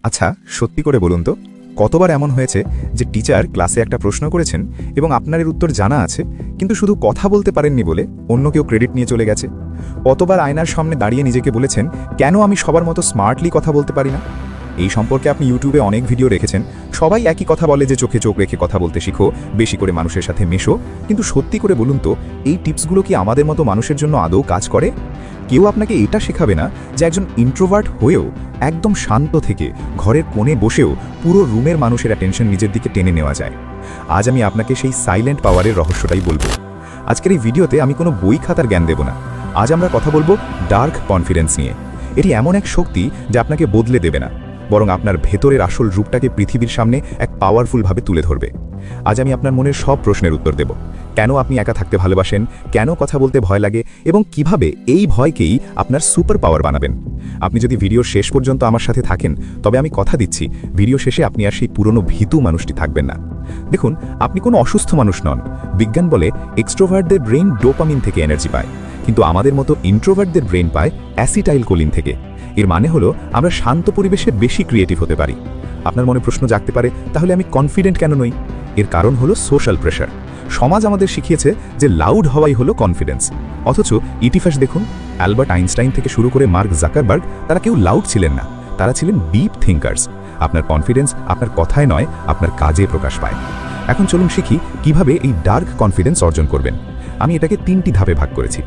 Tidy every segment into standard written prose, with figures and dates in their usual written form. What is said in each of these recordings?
আচ্ছা, সত্যি করে বলুন তো, কতবার এমন হয়েছে যে টিচার ক্লাসে একটা প্রশ্ন করেছেন এবং আপনার এর উত্তর জানা আছে, কিন্তু শুধু কথা বলতে পারেননি বলে অন্য কেউ ক্রেডিট নিয়ে চলে গেছে? কতবার আয়নার সামনে দাঁড়িয়ে নিজেকে বলেছেন, কেন আমি সবার মতো স্মার্টলি কথা বলতে পারি না? এই সম্পর্কে আপনি ইউটিউবে অনেক ভিডিও রেখেছেন। সবাই একই কথা বলে যে চোখে চোখ রেখে কথা বলতে শিখো, বেশি করে মানুষের সাথে মেশো। কিন্তু সত্যি করে বলুন তো, এই টিপসগুলো কি আমাদের মতো মানুষের জন্য আদৌ কাজ করে? কেউ আপনাকে এটা শেখাবে না যে একজন ইন্ট্রোভার্ট হয়েও একদম শান্ত থেকে ঘরের কোণে বসেও পুরো রুমের মানুষের অ্যাটেনশন নিজের দিকে টেনে নেওয়া যায়। আজ আমি আপনাকে সেই সাইলেন্ট পাওয়ারের রহস্যটাই বলবো। আজকের এই ভিডিওতে আমি কোনো বই খাতার জ্ঞান দেব না। আজ আমরা কথা বলবো ডার্ক কনফিডেন্স নিয়ে। এটি এমন এক শক্তি যা আপনাকে বদলে দেবে না, বরং আপনার ভেতরের আসল রূপটাকে পৃথিবীর সামনে এক পাওয়ারফুলভাবে তুলে ধরবে। আজ আমি আপনার মনের সব প্রশ্নের উত্তর দেব। কেন আপনি একা থাকতে ভালোবাসেন, কেন কথা বলতে ভয় লাগে, এবং কিভাবে এই ভয়কেই আপনার সুপার পাওয়ার বানাবেন। আপনি যদি ভিডিওর শেষ পর্যন্ত আমার সাথে থাকেন, তবে আমি কথা দিচ্ছি, ভিডিও শেষে আপনি আর সেই পুরনো ভীতু মানুষটি থাকবেন না। দেখুন, আপনি কোনো অসুস্থ মানুষ নন। বিজ্ঞান বলে এক্সট্রোভার্টদের ব্রেইন ডোপামিন থেকে এনার্জি পায়, কিন্তু আমাদের মতো ইন্ট্রোভার্টদের ব্রেইন পায় অ্যাসিটাইল কোলিন থেকে। এর মানে হলো আমরা শান্ত পরিবেশে বেশি ক্রিয়েটিভ হতে পারি। আপনার মনে প্রশ্ন জাগতে পারে, তাহলে আমি কনফিডেন্ট কেন নই? এর কারণ হলো সোশ্যাল প্রেশার। সমাজ আমাদের শিখিয়েছে যে লাউড হওয়াই হলো কনফিডেন্স। অথচ ইতিহাস দেখুন, অ্যালবার্ট আইনস্টাইন থেকে শুরু করে মার্ক জাকারবার্গ, তারা কেউ লাউড ছিলেন না, তারা ছিলেন ডিপ থিঙ্কার্স। আপনার কনফিডেন্স আপনার কথায় নয়, আপনার কাজে প্রকাশ পায়। এখন চলুন শিখি কিভাবে এই ডার্ক কনফিডেন্স অর্জন করবেন। আমি এটাকে 3টি ধাপে ভাগ করেছি।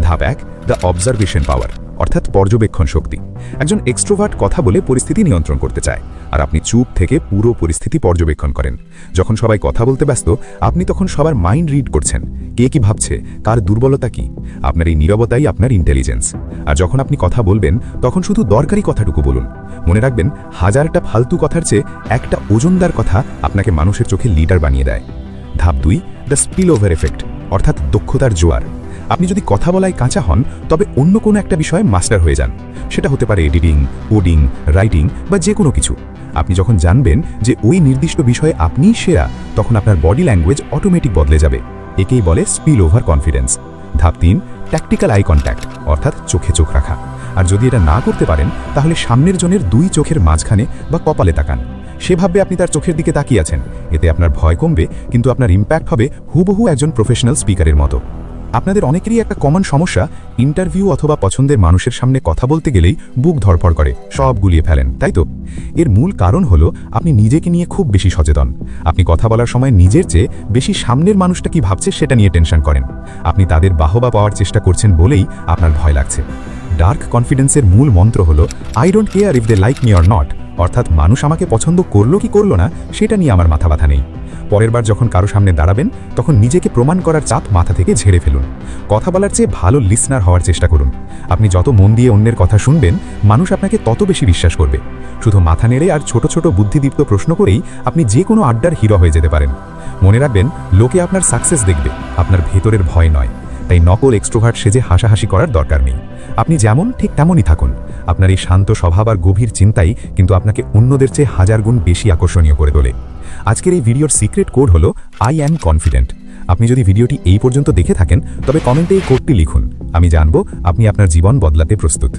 ধাপ 1, দ্য অবজারভেশন পাওয়ার, অর্থাৎ পর্যবেক্ষণ শক্তি। একজন এক্সট্রোভার্ট কথা বলে পরিস্থিতি নিয়ন্ত্রণ করতে চায়, আর আপনি চুপ থেকে পুরো পরিস্থিতি পর্যবেক্ষণ করেন। যখন সবাই কথা বলতে ব্যস্ত, আপনি তখন সবার মাইন্ড রিড করছেন, কে কি ভাবছে, কার দুর্বলতা কি। আপনার এই নীরবতাই আপনার ইন্টেলিজেন্স। আর যখন আপনি কথা বলবেন, তখন শুধু দরকারি কথাটুকু বলুন। মনে রাখবেন, 1000টা ফালতু কথার চেয়ে একটা ওজনদার কথা আপনাকে মানুষের চোখে লিডার বানিয়ে দেয়। ধাপ 2, দ্য স্পিল ওভার এফেক্ট, অর্থাৎ দক্ষতার জোয়ার। আপনি যদি কথা বলায় কাঁচা হন, তবে অন্য কোনো একটা বিষয়ে মাস্টার হয়ে যান। সেটা হতে পারে এডিটিং, কোডিং, রাইটিং বা যে কোনো কিছু। আপনি যখন জানবেন যে ওই নির্দিষ্ট বিষয়ে আপনিই সেরা, তখন আপনার বডি ল্যাঙ্গুয়েজ অটোমেটিক বদলে যাবে। একেই বলে স্পিল ওভার কনফিডেন্স। ধাপ 3, ট্যাকটিক্যাল আই কন্ট্যাক্ট, অর্থাৎ চোখে চোখ রাখা। আর যদি এটা না করতে পারেন, তাহলে সামনের জনের 2 চোখের মাঝখানে বা কপালে তাকান। সে ভাববে আপনি তার চোখের দিকে তাকিয়ে আছেন। এতে আপনার ভয় কমবে, কিন্তু আপনার ইম্প্যাক্ট হবে হুবহু একজন প্রফেশনাল স্পিকারের মতো। আপনাদের অনেকেরই একটা কমন সমস্যা, ইন্টারভিউ অথবা পছন্দের মানুষের সামনে কথা বলতে গেলেই বুক ধড়ফড় করে, সব গুলিয়ে ফেলেন, তাই তো? এর মূল কারণ হলো আপনি নিজেকে নিয়ে খুব বেশি সচেতন। আপনি কথা বলার সময় নিজের চেয়ে বেশি সামনের মানুষটা কি ভাবছে সেটা নিয়ে টেনশন করেন। আপনি তাদের বাহবা পাওয়ার চেষ্টা করছেন বলেই আপনার ভয় লাগছে। ডার্ক কনফিডেন্সের মূল মন্ত্র হলো, I don't care if they like me or not, অর্থাৎ মানুষ আমাকে পছন্দ করলো কি করলো না সেটা নিয়ে আমার মাথা ব্যথা নেই। পরের বার যখন কারো সামনে দাঁড়াবেন, তখন নিজেকে প্রমাণ করার চাপ মাথা থেকে ঝেড়ে ফেলুন। কথা বলার চেয়ে ভালো লিসনার হওয়ার চেষ্টা করুন। আপনি যত মন দিয়ে অন্যের কথা শুনবেন, মানুষ আপনাকে তত বেশি বিশ্বাস করবে। শুধু মাথা নেড়ে আর ছোট ছোট বুদ্ধিদীপ্ত প্রশ্ন করেই আপনি যে কোনো আড্ডার হিরো হয়ে যেতে পারেন। মনে রাখবেন, লোকে আপনার সাকসেস দেখবে, আপনার ভেতরের ভয় নয়। তাই নকল এক্সট্রোভার্ট সেজে হাসাহাসি করার দরকার নেই। আপনি যেমন ঠিক তেমনই থাকুন। আপনার এই শান্ত স্বভাব আর গভীর চিন্তাই কিন্তু আপনাকে অন্যদের চেয়ে 1000 গুণ বেশি আকর্ষণীয় করে তোলে। আজকের এই ভিডিওর সিক্রেট কোড হলো আই অ্যাম কনফিডেন্ট। আপনি যদি ভিডিওটি এই পর্যন্ত দেখে থাকেন, তবে কমেন্টে এই কোডটি লিখুন। আমি জানব আপনি আপনার জীবন বদলাতে প্রস্তুত।